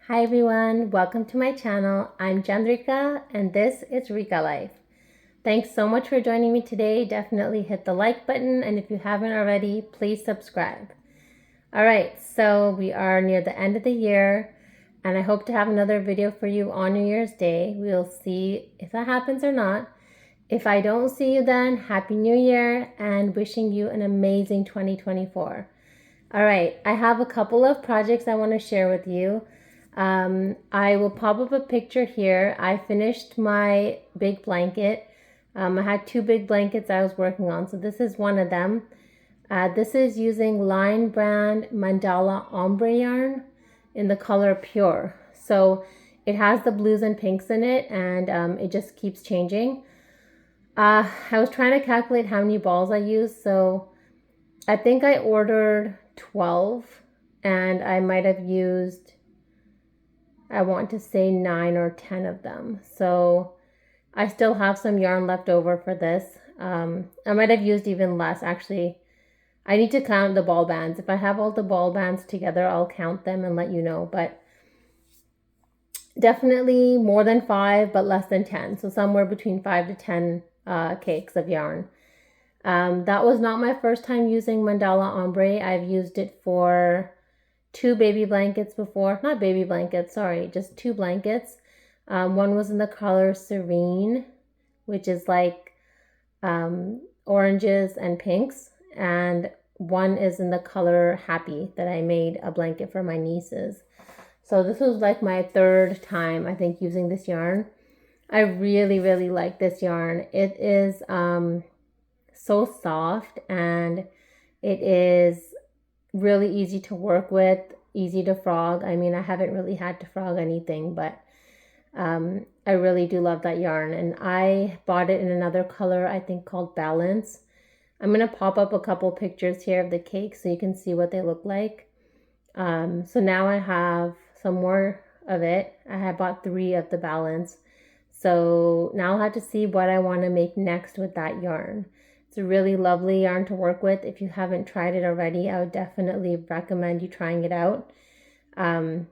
Hi everyone, welcome to my channel. I'm Chandrika and this is RIKA Life. Thanks so much for joining me today. Definitely hit the like button, and if you haven't already, please subscribe. All right, so we are near the end of the year and I hope to have another video for you on New Year's Day. We'll see if that happens or not. If I don't see you then, Happy New Year and wishing you an amazing 2024. All right, I have a couple of projects I want to share with you. I will pop up a picture here. I finished my big blanket. I had two big blankets I was working on, so this is one of them. This is using Line Brand Mandala Ombre yarn in the color Pure. So it has the blues and pinks in it, and it just keeps changing. I was trying to calculate how many balls I used, so I think I ordered 12 and I might have used, I want to say 9 or 10 of them. So I still have some yarn left over for this. I might have used even less actually. I need to count the ball bands. If I have all the ball bands together, I'll count them and let you know. But definitely more than 5, but less than 10. So somewhere between 5 to 10 cakes of yarn. That was not my first time using Mandala Ombre. I've used it for 2 baby blankets before. Not baby blankets, sorry, just 2 blankets. One was in the color Serene, which is like oranges and pinks. And one is in the color Happy that I made a blanket for my nieces. So this was like my 3rd time, I think, using this yarn. I really, really like this yarn. It is so soft and it is really easy to work with, easy to frog. I mean, I haven't really had to frog anything, but I really do love that yarn. And I bought it in another color, I think called Balance. I'm going to pop up a couple pictures here of the cakes so you can see what they look like. So now I have some more of it. I have bought 3 of the Balance. So now I'll have to see what I want to make next with that yarn. It's a really lovely yarn to work with. If you haven't tried it already, I would definitely recommend you trying it out. I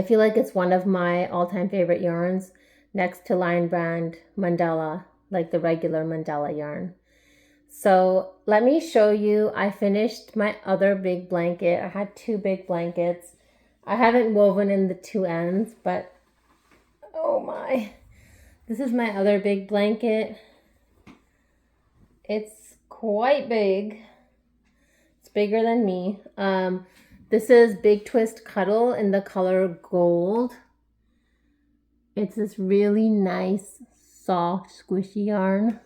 feel like it's one of my all-time favorite yarns next to Line Brand Mandala, like the regular Mandala yarn. So let me show you. I finished my other big blanket. I had 2 big blankets. I haven't woven in the 2 ends, but oh my. This is my other big blanket. It's quite big. It's bigger than me. This is Big Twist Cuddle in the color Gold. It's this really nice, soft, squishy yarn.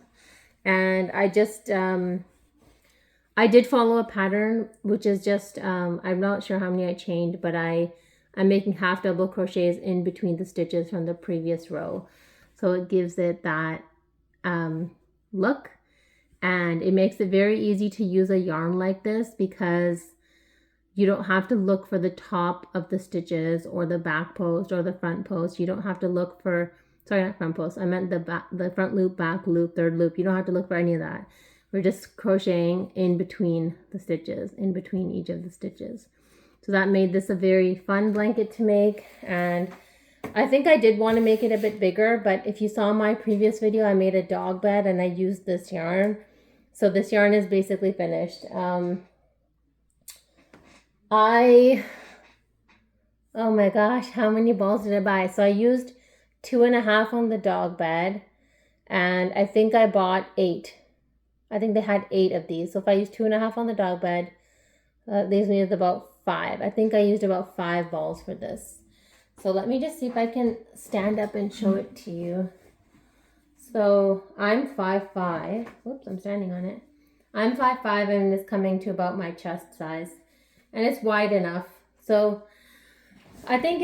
And I just, I did follow a pattern, which is just, I'm not sure how many I chained, but I'm making half double crochets in between the stitches from the previous row. So it gives it that look. And it makes it very easy to use a yarn like this because you don't have to look for the top of the stitches or the back post or the front post. You don't have to look for, sorry, not front post. I meant the front loop, back loop, 3rd loop. You don't have to look for any of that. We're just crocheting in between the stitches, in between each of the stitches. So that made this a very fun blanket to make. And I think I did want to make it a bit bigger, but if you saw my previous video, I made a dog bed and I used this yarn. So this yarn is basically finished. Oh my gosh, how many balls did I buy? So I used 2.5 on the dog bed, and I think I bought 8. I think they had 8 of these. So if I use 2.5 on the dog bed, these needed about 5. I think I used about 5 balls for this. So let me just see if I can stand up and show it to you. So I'm 5'5". Whoops, I'm standing on it. I'm 5'5", and it's coming to about my chest size. And it's wide enough. So I think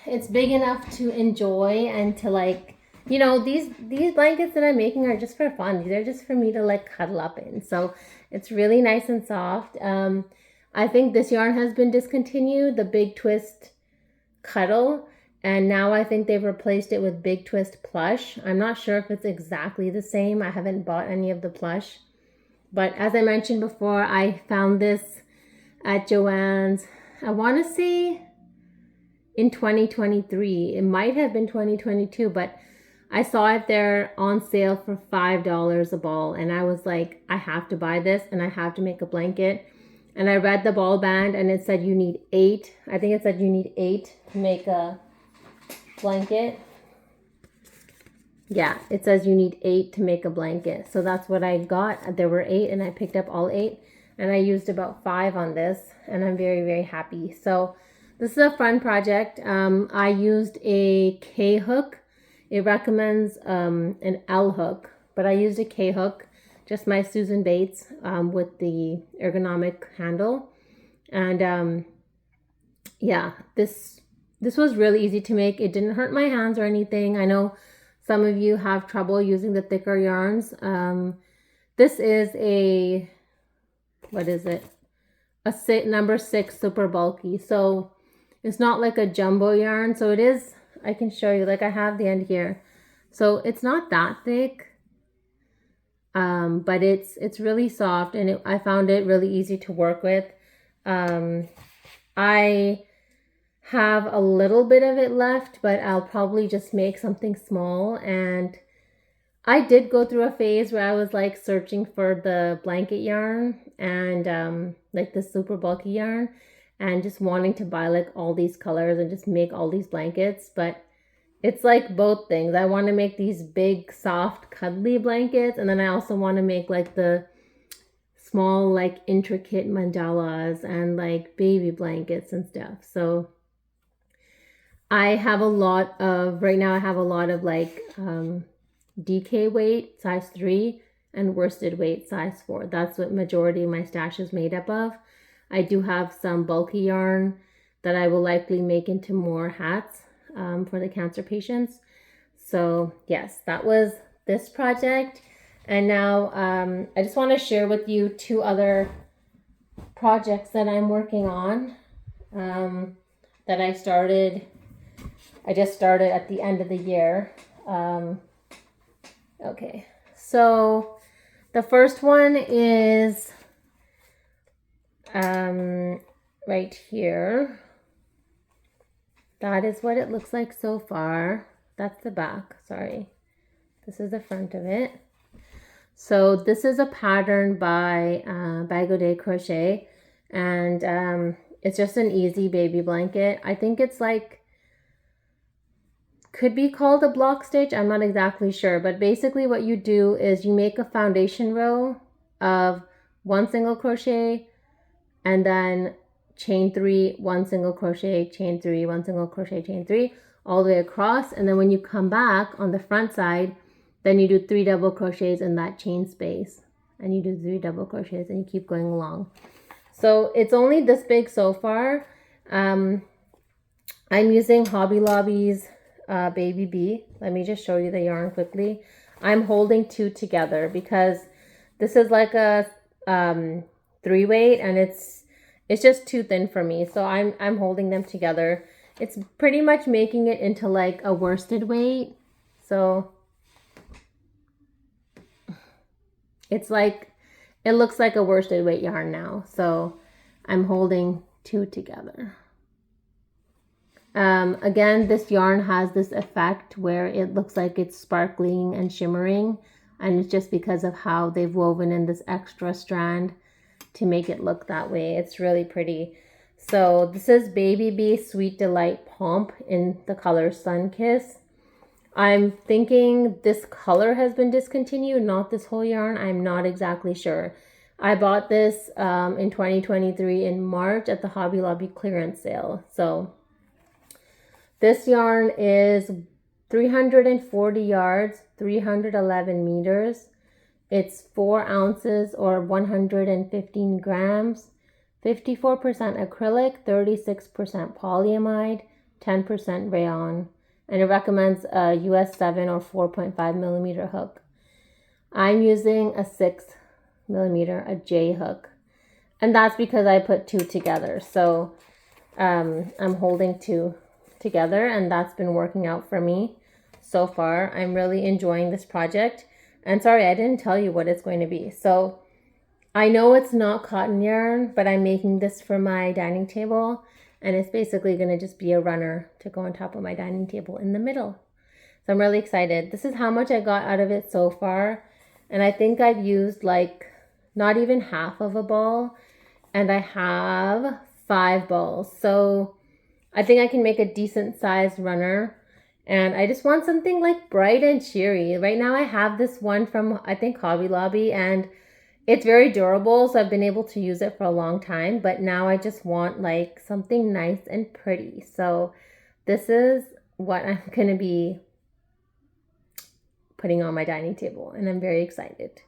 it's big enough to enjoy and to, like, you know, these blankets that I'm making are just for fun. These are just for me to like cuddle up in. So it's really nice and soft. I think this yarn has been discontinued, the Big Twist Cuddle. And now I think they've replaced it with Big Twist Plush. I'm not sure if it's exactly the same. I haven't bought any of the plush. But as I mentioned before, I found this at Joann's. I want to say in 2023. It might have been 2022, but I saw it there on sale for $5 a ball. And I was like, I have to buy this and I have to make a blanket. And I read the ball band and it said you need 8. I think it said you need 8 to make a blanket. Yeah, it says you need 8 to make a blanket. So that's what I got. There were 8 and I picked up all 8. And I used about 5 on this. And I'm very, very happy. So this is a fun project. I used a K hook. It recommends an L hook. But I used a K hook. Just my Susan Bates with the ergonomic handle. And yeah, this was really easy to make. It didn't hurt my hands or anything. I know some of you have trouble using the thicker yarns. This is a, what is it? A number 6 super bulky. So it's not like a jumbo yarn. So it is, I can show you, like I have the end here. So it's not that thick. But it's really soft and I found it really easy to work with. I have a little bit of it left, but I'll probably just make something small. And I did go through a phase where I was like searching for the blanket yarn and like the super bulky yarn and just wanting to buy like all these colors and just make all these blankets. But it's like both things. I want to make these big, soft, cuddly blankets. And then I also want to make like the small, like intricate mandalas and like baby blankets and stuff. So I have a lot of, right now I have a lot of like DK weight, size 3, and worsted weight, size 4. That's what majority of my stash is made up of. I do have some bulky yarn that I will likely make into more hats. For the cancer patients. So yes, that was this project. And now I just want to share with you 2 other projects that I'm working on that I just started at the end of the year. Okay, so the first one is right here. That is what it looks like so far. That's the back, sorry. This is the front of it. So this is a pattern by Bag-O-Day Crochet. And it's just an easy baby blanket. I think it's like, could be called a block stitch. I'm not exactly sure. But basically what you do is you make a foundation row of 1 single crochet and then chain 3, 1 single crochet, chain 3, 1 single crochet, chain 3, all the way across. And then when you come back on the front side, then you do 3 double crochets in that chain space. And you do 3 double crochets and you keep going along. So it's only this big so far. I'm using Hobby Lobby's Baby Bee. Let me just show you the yarn quickly. I'm holding 2 together because this is like a 3 weight and it's just too thin for me. So I'm holding them together. It's pretty much making it into like a worsted weight. So it's like, it looks like a worsted weight yarn now. So I'm holding 2 together. Again, this yarn has this effect where it looks like it's sparkling and shimmering. And it's just because of how they've woven in this extra strand to make it look that way. It's really pretty. So this is Baby Bee Sweet Delight Pomp in the color Sun Kiss. I'm thinking this color has been discontinued, not this whole yarn. I'm not exactly sure. I bought this in 2023 in March at the Hobby Lobby clearance sale. So this yarn is 340 yards, 311 meters. It's 4 ounces or 115 grams, 54% acrylic, 36% polyamide, 10% rayon. And it recommends a US 7 or 4.5 millimeter hook. I'm using a 6 millimeter, a J hook. And that's because I put 2 together. So I'm holding 2 together and that's been working out for me so far. I'm really enjoying this project. And sorry, I didn't tell you what it's going to be. So I know it's not cotton yarn, but I'm making this for my dining table. And it's basically going to just be a runner to go on top of my dining table in the middle. So I'm really excited. This is how much I got out of it so far. And I think I've used like not even half of a ball. And I have 5 balls. So I think I can make a decent sized runner. And I just want something like bright and cheery. Right now I have this one from, I think, Hobby Lobby, and it's very durable, so I've been able to use it for a long time. But now I just want like something nice and pretty. So this is what I'm going to be putting on my dining table, and I'm very excited.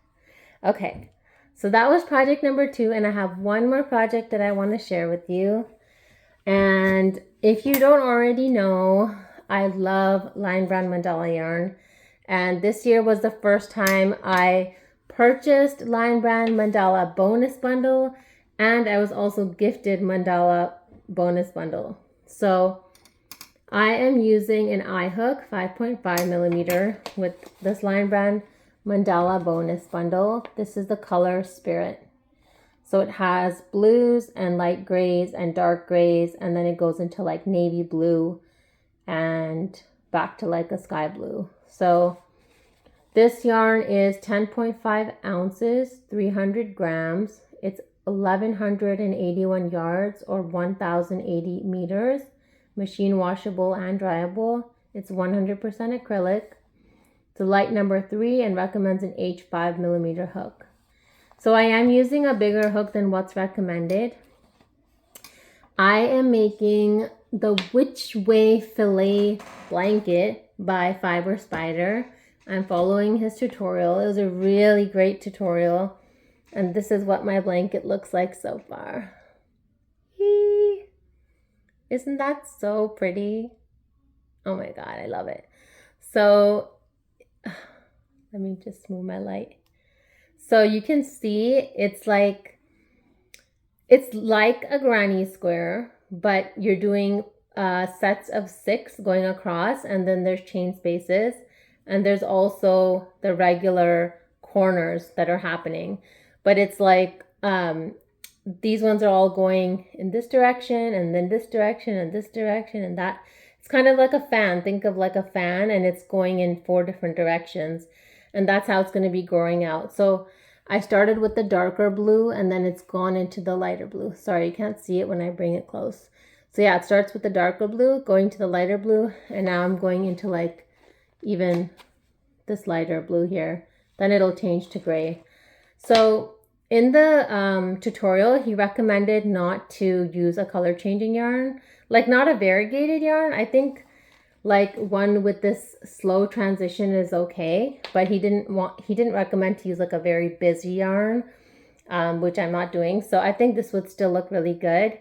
Okay, so that was project number 2, and I have one more project that I want to share with you. And if you don't already know, I love Lion Brand mandala yarn, and this year was the first time I purchased Lion Brand mandala bonus bundle, and I was also gifted mandala bonus bundle. So I am using an eye hook 5.5 millimeter with this Lion Brand mandala bonus bundle. This is the color Spirit. So it has blues and light grays and dark grays, and then it goes into like navy blue and back to like a sky blue. So this yarn is 10.5 ounces, 300 grams. It's 1,181 yards or 1,080 meters. Machine washable and dryable. It's 100% acrylic. It's a light number 3 and recommends an H5 millimeter hook. So I am using a bigger hook than what's recommended. I am making the Which Way Filet blanket by Fiber Spider. I'm following his tutorial. It was a really great tutorial. And this is what my blanket looks like so far. Isn't that so pretty? Oh my God, I love it. So let me just move my light. So you can see it's like a granny square, but you're doing sets of 6 going across, and then there's chain spaces, and there's also the regular corners that are happening. But it's like these ones are all going in this direction, and then this direction, and this direction, and that. It's kind of like a fan. Think of like a fan, and it's going in 4 different directions, and that's how it's going to be growing out. So I started with the darker blue, and then it's gone into the lighter blue. Sorry, you can't see it when I bring it close. So yeah, it starts with the darker blue, going to the lighter blue, and now I'm going into like even this lighter blue here. Then it'll change to gray. So in the tutorial, he recommended not to use a color changing yarn, like not a variegated yarn. I think like one with this slow transition is okay, but he didn't recommend to use like a very busy yarn, which I'm not doing. So I think this would still look really good.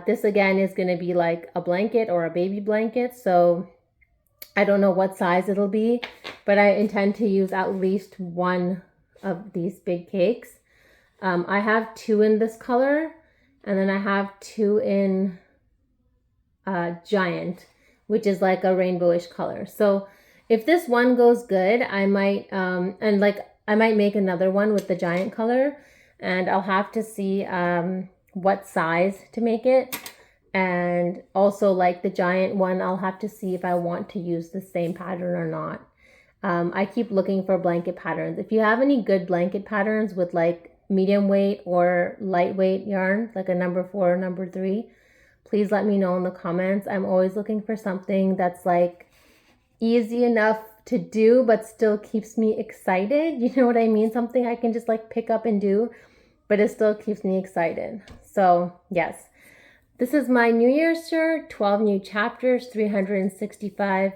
This again is going to be like a blanket or a baby blanket. So I don't know what size it'll be, but I intend to use at least one of these big cakes. I have 2 in this color, and then I have 2 in Giant, which is like a rainbowish color. So if this one goes good, I might I might make another one with the Giant color, and I'll have to see what size to make it. And also like the Giant one, I'll have to see if I want to use the same pattern or not. I keep looking for blanket patterns. If you have any good blanket patterns with like medium weight or lightweight yarn, like a number 4 or number 3, please let me know in the comments. I'm always looking for something that's like easy enough to do, but still keeps me excited. You know what I mean? Something I can just like pick up and do, but it still keeps me excited. So yes, this is my New Year's shirt, 12 new chapters, 365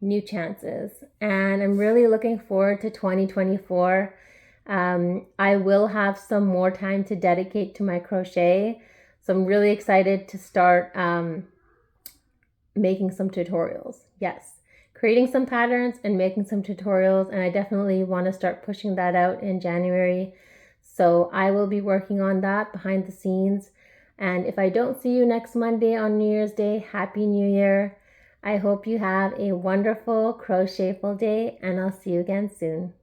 new chances. And I'm really looking forward to 2024. I will have some more time to dedicate to my crochet. So I'm really excited to start making some tutorials. Yes, creating some patterns and making some tutorials. And I definitely want to start pushing that out in January. So I will be working on that behind the scenes. And if I don't see you next Monday on New Year's Day, Happy New Year. I hope you have a wonderful crochetful day, and I'll see you again soon.